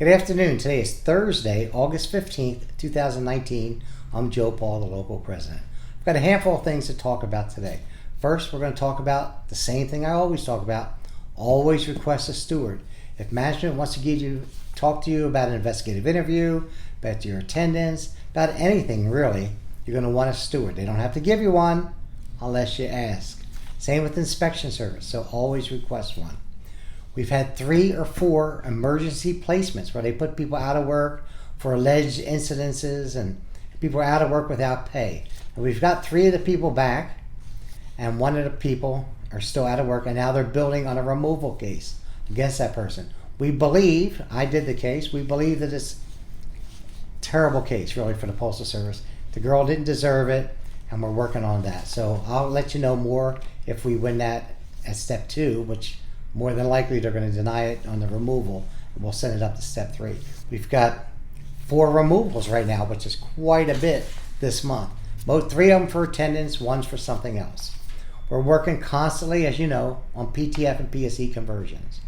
Good afternoon. Today is Thursday, August 15th, 2019. I'm Joe Paul, the local president. I've got a handful of things to talk about today. First, we're going to talk about the same thing I always talk about. Always request a steward. If management wants to talk to you about an investigative interview, about your attendance, about anything really, you're going to want a steward. They don't have to give you one unless you ask. Same with inspection service, so always request one. We've had 3 or 4 emergency placements where they put people out of work for alleged incidences and people are out of work without pay. And we've got 3 of the people back and 1 of the people are still out of work and now they're building on a removal case against that person. We believe, I did the case, we believe that it's a terrible case really for the Postal Service. The girl didn't deserve it and we're working on that. So I'll let you know more if we win that at step 2, which more than likely they're going to deny it on the removal and we'll send it up to step 3. We've got 4 removals right now, which is quite a bit this month. 3 of them for attendance, 1's for something else. We're working constantly, as you know, on PTF and PSE conversions.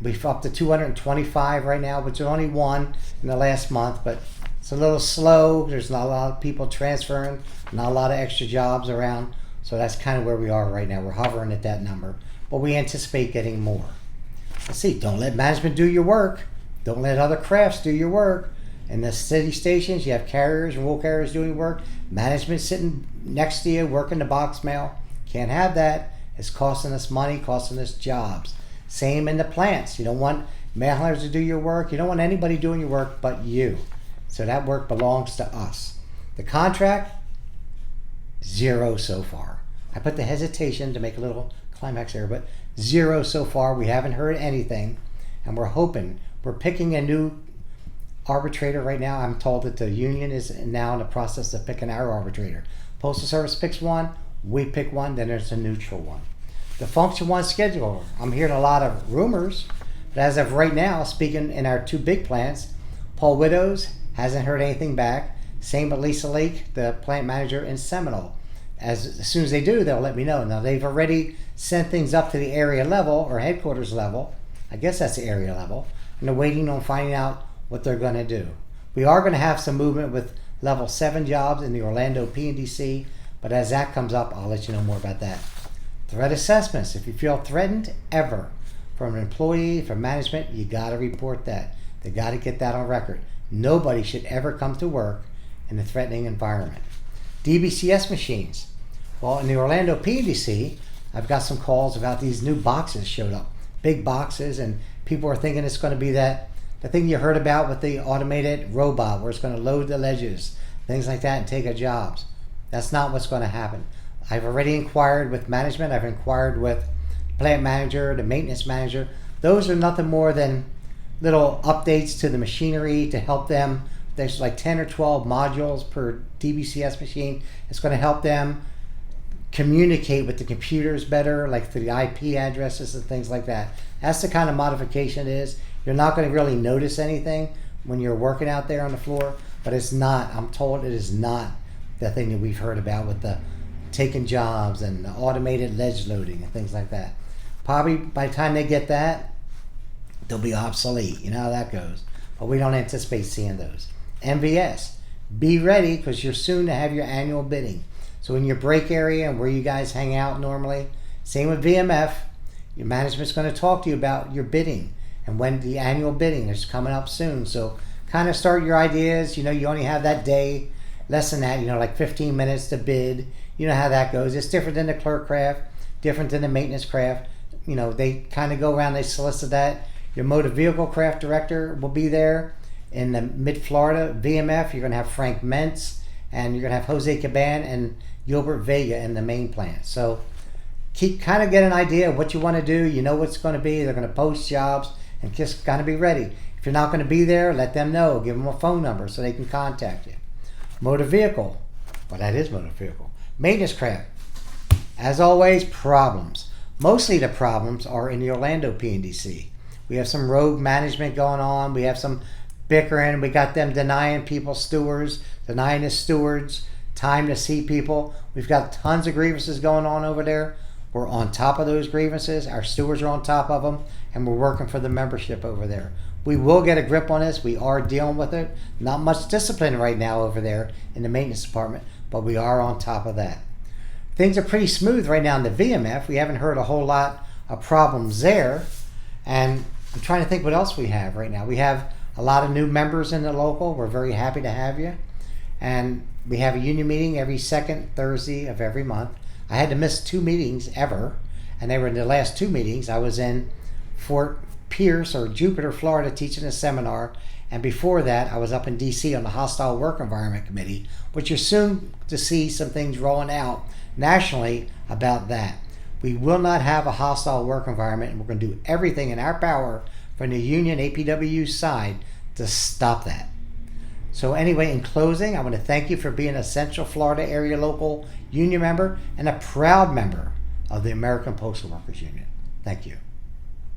We've up to 225 right now, which is only 1 in the last month, but it's a little slow. There's not a lot of people transferring, not a lot of extra jobs around. So that's kind of where we are right now. We're hovering at that number, but we anticipate getting more. Let's see, don't let management do your work. Don't let other crafts do your work. In the city stations, you have carriers and wool carriers doing work. Management sitting next to you, working the box mail. Can't have that. It's costing us money, costing us jobs. Same in the plants. You don't want mail handlers to do your work. You don't want anybody doing your work but you. So that work belongs to us. The contract, 0 so far. I put the hesitation to make a little climax here, but 0 so far. We haven't heard anything, and we're hoping. We're picking a new arbitrator right now. I'm told that the union is now in the process of picking our arbitrator. Postal Service picks one, we pick one, then there's a neutral one. The Function 1 scheduler. I'm hearing a lot of rumors, but as of right now, speaking in our 2 big plants, Paul Widows hasn't heard anything back. Same with Lisa Lake, the plant manager in Seminole. As soon as they do, they'll let me know. Now, they've already sent things up to the area level or headquarters level. I guess that's the area level. And they're waiting on finding out what they're going to do. We are going to have some movement with level 7 jobs in the Orlando PNDC, but as that comes up, I'll let you know more about that. Threat assessments. If you feel threatened ever from an employee, from management, you got to report that. They got to get that on record. Nobody should ever come to work in a threatening environment. DBCS machines. Well, in the Orlando PNDC, I've got some calls about these new boxes showed up. Big boxes, and people are thinking it's going to be the thing you heard about with the automated robot where it's going to load the ledges, things like that, and take our jobs. That's not what's going to happen. I've already inquired with management. I've inquired with the plant manager, the maintenance manager. Those are nothing more than little updates to the machinery to help them. There's like 10 or 12 modules per DBCS machine. It's going to help them communicate with the computers better, like through the IP addresses and things like that. That's the kind of modification it is. You're not going to really notice anything when you're working out there on the floor, but it's not, I'm told it is not the thing that we've heard about with the taking jobs and the automated ledge loading and things like that. Probably by the time they get that, they'll be obsolete. You know how that goes. But we don't anticipate seeing those. MVS, be ready because you're soon to have your annual bidding. So in your break area and where you guys hang out normally, same with VMF, your management's going to talk to you about your bidding and when the annual bidding is coming up soon. So kind of start your ideas. You know, you only have that day, less than that, like 15 minutes to bid. You know how that goes. It's different than the clerk craft, different than the maintenance craft. They kind of go around, they solicit that. Your motor vehicle craft director will be there. In the Mid-Florida VMF, you're going to have Frank Mentz, and you're going to have Jose Caban and Gilbert Vega in the main plant. So kind of get an idea of what you want to do. You know what's going to be. They're going to post jobs and just got to be ready. If you're not going to be there, let them know. Give them a phone number so they can contact you. Motor vehicle. Well, that is motor vehicle. Maintenance craft. As always, problems. Mostly the problems are in the Orlando PNDC. We have some rogue management going on. We have some bickering. We got them denying people stewards, denying the stewards time to see people. We've got tons of grievances going on over there. We're on top of those grievances. Our stewards are on top of them, and we're working for the membership over there. We will get a grip on this. We are dealing with it. Not much discipline right now over there in the maintenance department, but we are on top of that. Things are pretty smooth right now in the VMF. We haven't heard a whole lot of problems there. And I'm trying to think what else we have right now. We have a lot of new members in the local. We're very happy to have you. And we have a union meeting every second Thursday of every month. I had to miss 2 meetings ever, and they were in the last 2 meetings. I was in Fort Pierce or Jupiter, Florida, teaching a seminar, and before that I was up in DC on the Hostile Work Environment Committee, which you're soon to see some things rolling out nationally about that. We will not have a hostile work environment, and we're going to do everything in our power from the union APW side to stop that. So anyway, in closing, I want to thank you for being a Central Florida area local union member and a proud member of the American Postal Workers Union. Thank you.